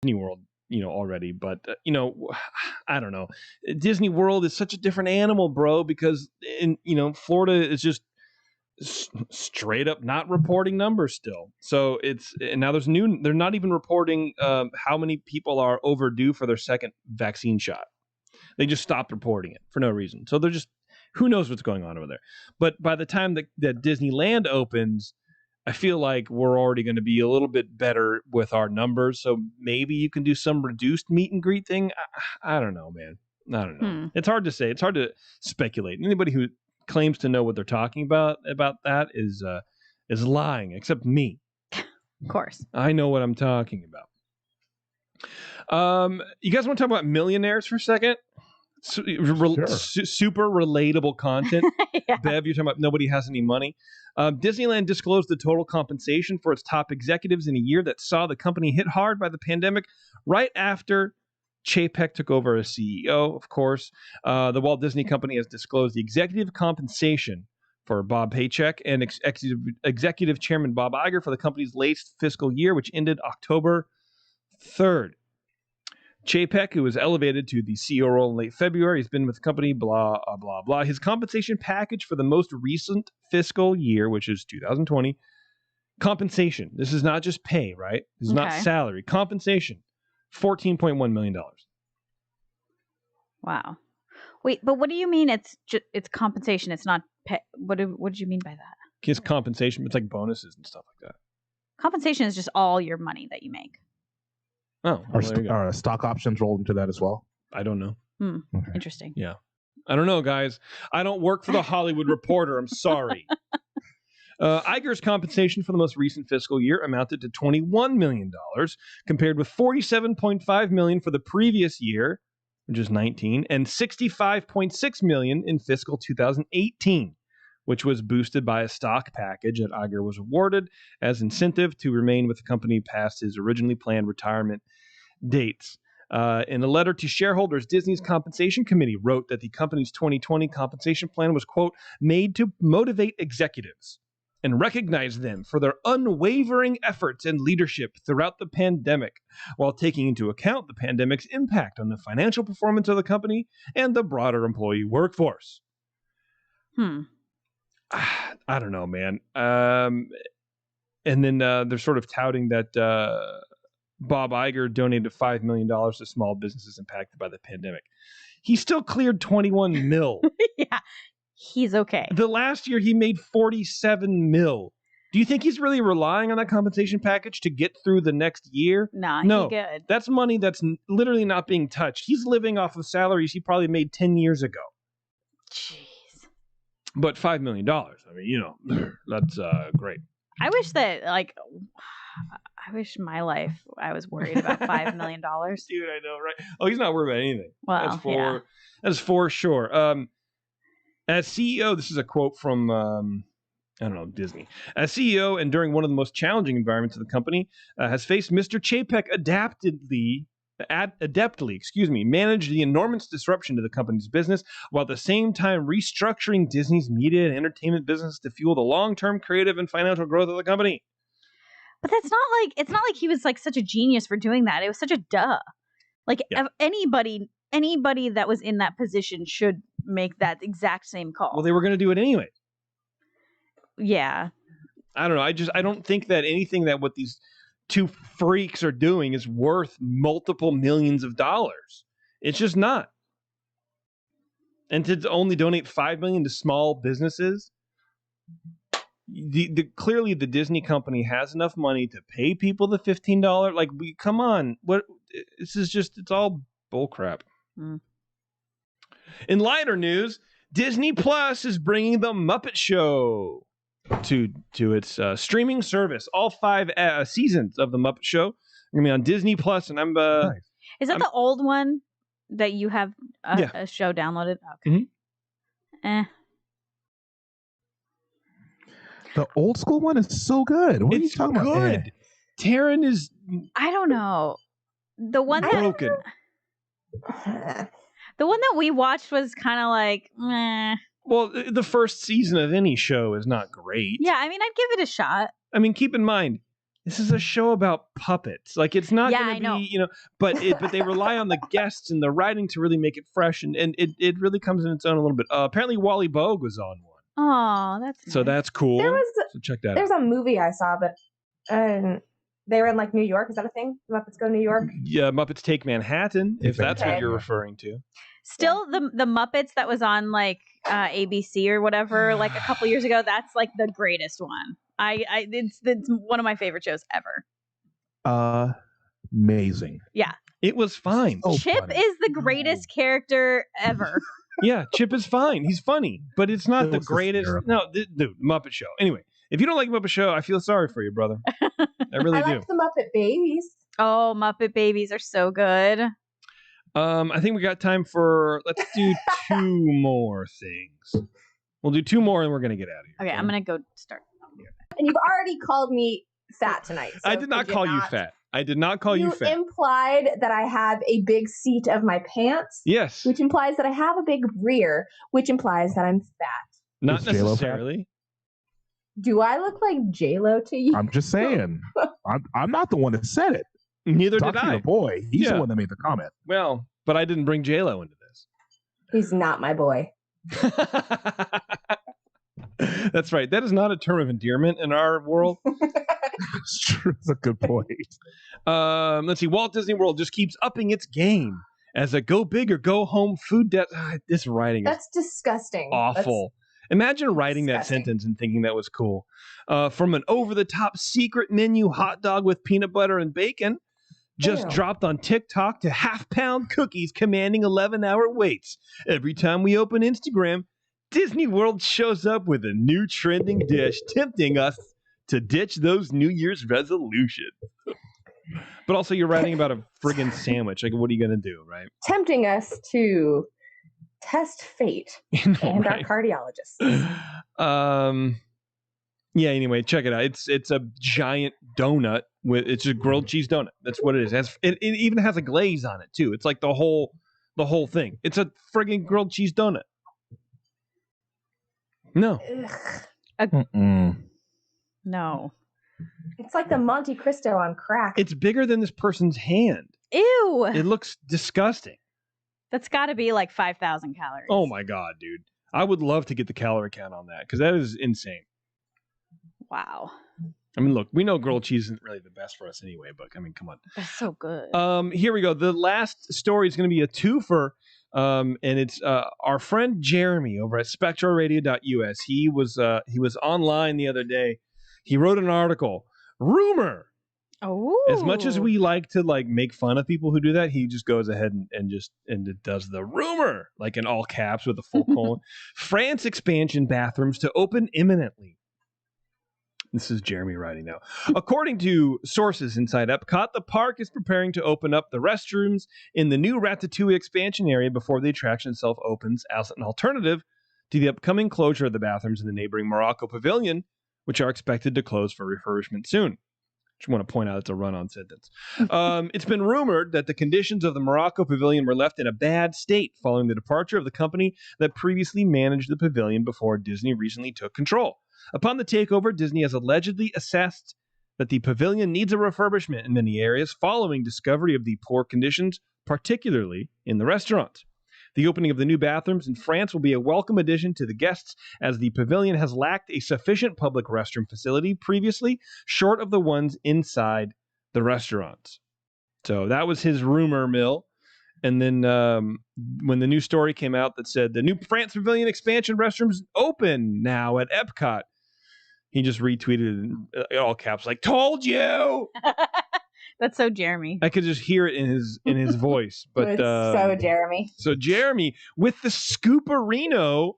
Disney World, already, but I don't know. Disney World is such a different animal, bro, because in Florida is just straight up not reporting numbers still. So and now they're not even reporting how many people are overdue for their second vaccine shot. They just stopped reporting it for no reason. So they're just, who knows what's going on over there. But by the time that Disneyland opens, I feel like we're already going to be a little bit better with our numbers. So maybe you can do some reduced meet and greet thing. I don't know, man. I don't know. It's hard to say. It's hard to speculate. Anybody who claims to know what they're talking about that is lying, except me. Of course. I know what I'm talking about. You guys want to talk about millionaires for a second? Sure. Super relatable content. Yeah. Bev, you're talking about nobody has any money. Disneyland disclosed the total compensation for its top executives in a year that saw the company hit hard by the pandemic right after Chapek took over as CEO, of course. The Walt Disney Company has disclosed the executive compensation for Bob Paycheck and executive chairman Bob Iger for the company's latest fiscal year, which ended October 3rd. Chapek, who was elevated to the CEO role in late February, has been with the company, blah, blah, blah. His compensation package for the most recent fiscal year, which is 2020, compensation. This is not just pay, right? This is not salary. Compensation, $14.1 million. Wow. Wait, but what do you mean it's compensation? It's not pay. What did you mean by that? It's compensation. It's like bonuses and stuff like that. Compensation is just all your money that you make. Oh, well, are stock options rolled into that as well? I don't know. Okay. Interesting. Yeah. I don't know, guys. I don't work for the Hollywood Reporter. I'm sorry. Iger's compensation for the most recent fiscal year amounted to $21 million, compared with $47.5 million for the previous year, which is 19, and $65.6 million in fiscal 2018, which was boosted by a stock package that Iger was awarded as incentive to remain with the company past his originally planned retirement dates. In a letter to shareholders, Disney's compensation committee wrote that the company's 2020 compensation plan was, quote, made to motivate executives and recognize them for their unwavering efforts and leadership throughout the pandemic, while taking into account the pandemic's impact on the financial performance of the company and the broader employee workforce. I don't know, man. And then they're sort of touting that Bob Iger donated $5 million to small businesses impacted by the pandemic. He still cleared 21 mil. Yeah, he's okay. The last year he made 47 mil. Do you think he's really relying on that compensation package to get through the next year? No, no, he's good. That's money that's literally not being touched. He's living off of salaries he probably made 10 years ago. Jeez. But $5 million. I mean, that's great. I wish that, I wish my life I was worried about $5 million. Dude, I know, right? Oh, he's not worried about anything. Well, That's for sure. As CEO, this is a quote from, Disney. As CEO, and during one of the most challenging environments of the company, has faced Mr. Chapek adeptly, managed the enormous disruption to the company's business, while at the same time restructuring Disney's media and entertainment business to fuel the long-term creative and financial growth of the company. But it's not like he was such a genius for doing that. It was such a duh. Anybody that was in that position should make that exact same call. Well, they were going to do it anyway. Yeah. I don't know. I don't think that anything that what these two freaks are doing is worth multiple millions of dollars. It's just not. And to only donate $5 million to small businesses, clearly the Disney company has enough money to pay people the $15. Come on, what? This is just, it's all bullcrap. In lighter news, Disney Plus is bringing the Muppet Show to its streaming service. All 5 seasons of the Muppet Show are going to be on Disney Plus, and Nice. Is that the old one that you have a show downloaded? Okay. Mm-hmm. The old school one is so good. What are you talking about? Good. Taryn is, I don't know. The one broken. The one that we watched was kind of meh. Well, the first season of any show is not great. Yeah, I mean, I'd give it a shot. I mean, keep in mind, this is a show about puppets. Like, it's not Yeah, going I to be, but they rely on the guests and the writing to really make it fresh, and it really comes in its own a little bit. Apparently, Wally Bogue was on one. Oh, that's So nice. that's cool. So check that out. There's a movie I saw, but they were in like New York. Is that a thing? Muppets Go New York? Yeah, Muppets Take Manhattan, if that's what Okay. you're referring to. Still, the Muppets that was on like ABC or whatever, like a couple years ago. That's like the greatest one. It's one of my favorite shows ever. Amazing. Yeah, It was fine. Oh, Chip funny. is the greatest character ever. Yeah, Chip is fine. He's funny, but it's not It the was greatest. hysterical. No, dude, Muppet Show. Anyway, if you don't like Muppet Show, I feel sorry for you, brother. I really I do. like the Muppet Babies. Oh, Muppet Babies are so good. I think we got time for, let's do 2 more things. We'll do 2 more and we're going to get out of here. Okay, I'm gonna go start. And you've already called me fat tonight. So I did not could call you not- fat. I did not call you fat. implied that I have a big seat of my pants, Yes. which implies that I have a big rear, which implies that I'm fat. Not Is J-Lo fat? necessarily. Do I look like J-Lo to you? I'm just saying. I'm not the one that said it. Neither Talk did to I. your boy. He's Yeah. the one that made the comment. Well, but I didn't bring J-Lo into this. He's not my boy. That's right. That is not a term of endearment in our world. It's true. It's a good point. Let's see. Walt Disney World just keeps upping its game as a go big or go home food debt. This writing is That's disgusting. awful. Imagine writing that disgusting. sentence and thinking that was cool. From an over-the-top secret menu hot dog with peanut butter and bacon, just Ew. dropped on TikTok, to half-pound cookies commanding 11-hour waits. Every time we open Instagram, Disney World shows up with a new trending dish, tempting us to ditch those New Year's resolutions. But also, you're writing about a friggin' sandwich. Like, what are you going to do, right? Tempting us to test fate and our Right. cardiologists. Yeah, anyway, check it out. It's a giant donut it's a grilled cheese donut. That's what it is. It even has a glaze on it too. It's like the whole thing. It's a friggin' grilled cheese donut. No. Ugh. Mm-mm. No. It's like the Monte Cristo on crack. It's bigger than this person's hand. Ew. It looks disgusting. That's got to be like 5,000 calories. Oh my god, dude. I would love to get the calorie count on that because that is insane. Wow. I mean, look, we know grilled cheese isn't really the best for us anyway, but I mean, come on. That's so good. Here we go. The last story is going to be a twofer, and it's our friend Jeremy over at SpectralRadio.us. He was online the other day. He wrote an article. Rumor. Oh. As much as we like to make fun of people who do that, he just goes ahead and it does the rumor, like in all caps with a full colon. France expansion bathrooms to open imminently. This is Jeremy writing now. According to sources inside Epcot, the park is preparing to open up the restrooms in the new Ratatouille expansion area before the attraction itself opens as an alternative to the upcoming closure of the bathrooms in the neighboring Morocco Pavilion, which are expected to close for refurbishment soon. Just want to point out it's a run-on sentence. It's been rumored that the conditions of the Morocco Pavilion were left in a bad state following the departure of the company that previously managed the pavilion before Disney recently took control. Upon the takeover, Disney has allegedly assessed that the pavilion needs a refurbishment in many areas following discovery of the poor conditions, particularly in the restaurants. The opening of the new bathrooms in France will be a welcome addition to the guests, as the pavilion has lacked a sufficient public restroom facility previously, short of the ones inside the restaurants. So that was his rumor mill. And then when the new story came out that said the new France Pavilion expansion restrooms open now at Epcot, he just retweeted in all caps like, "Told you." That's so Jeremy. I could just hear it in his voice. But It's so Jeremy. So Jeremy with the scooperino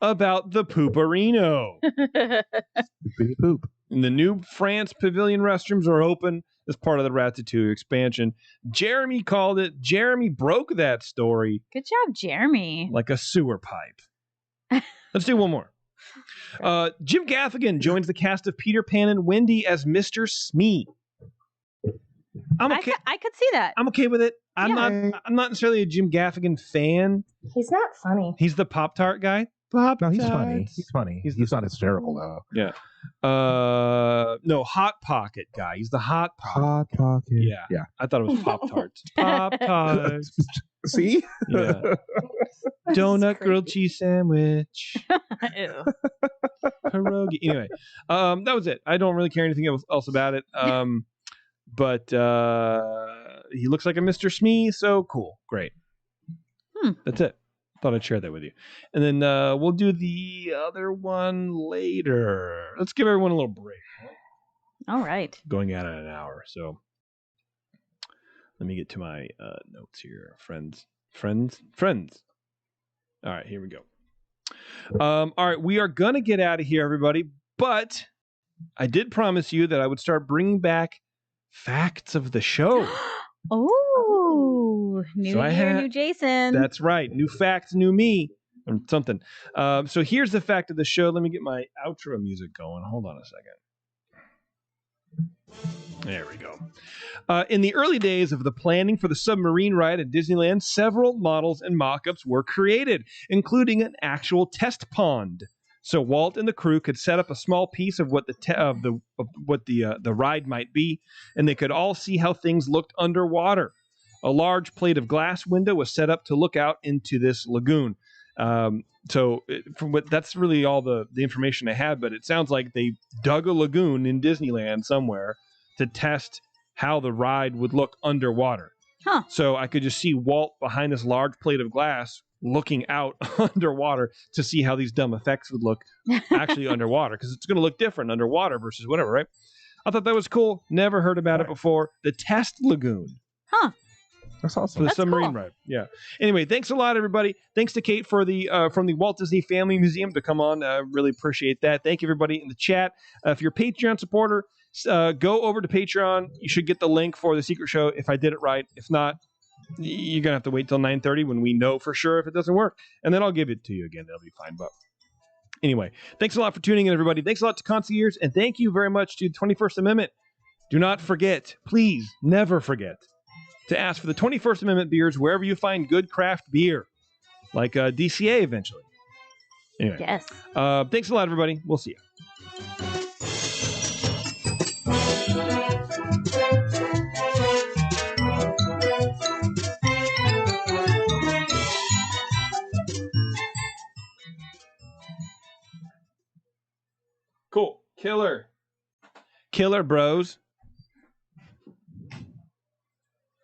about the pooperino. Poopity poop. And the new France Pavilion restrooms are open as part of the Ratatouille expansion. Jeremy called it. Jeremy broke that story Good job, Jeremy. like a sewer pipe. Let's do one more. Jim Gaffigan joins the cast of Peter Pan and Wendy as Mr. Smee. I'm okay. I could see that. I'm okay with it. I'm Yeah. not necessarily a Jim Gaffigan fan. He's not funny. He's the Pop-Tart guy. Pop No, he's funny. Tarts. He's funny. He's He's not hysterical though. Yeah. No, Hot Pocket guy. He's the Hot Pocket. Hot Pocket. Yeah. Yeah. I thought it was Pop Tarts. Pop Tarts. See? Yeah. This is Donut grilled creepy. cheese sandwich. Ew. Pierogi. Anyway, that was it. I don't really care anything else about it. But he looks like a Mr. Smee, so cool. Great. That's it. Thought I'd share that with you. And then we'll do the other one later. Let's give everyone a little break. All right. Going out at an hour. So let me get to my notes here. Friends. All right, here we go. All right, we are going to get out of here, everybody. But I did promise you that I would start bringing back facts of the show. Oh, new So I year, had- new Jason. That's right. New facts, new me. Or something. So here's the fact of the show. Let me get my outro music going. Hold on a second. There we go. In the early days of the planning for the submarine ride at Disneyland, several models and mock-ups were created, including an actual test pond. So Walt and the crew could set up a small piece of what the ride might be, and they could all see how things looked underwater. A large plate of glass window was set up to look out into this lagoon. That's really all the information I had, but it sounds like they dug a lagoon in Disneyland somewhere to test how the ride would look underwater. Huh. So I could just see Walt behind this large plate of glass looking out underwater to see how these dumb effects would look actually underwater, because it's going to look different underwater versus whatever, right? I thought that was cool. Never heard about it before. The test lagoon. Huh. That's For awesome. the That's submarine cool. ride. Yeah. Anyway, thanks a lot, everybody. Thanks to Kate for the from the Walt Disney Family Museum to come on. Really appreciate that. Thank you, everybody in the chat. If you're a Patreon supporter, go over to Patreon. You should get the link for the secret show if I did it right. If not, you're going to have to wait till 9:30 when we know for sure if it doesn't work. And then I'll give it to you again. That'll be fine. But anyway, thanks a lot for tuning in, everybody. Thanks a lot to Concierge. And thank you very much to the 21st Amendment. Do not forget, please, never forget, to ask for the 21st Amendment beers wherever you find good craft beer, like DCA eventually. Anyway, Yes. thanks a lot, everybody. We'll see you. Cool. Killer, bros.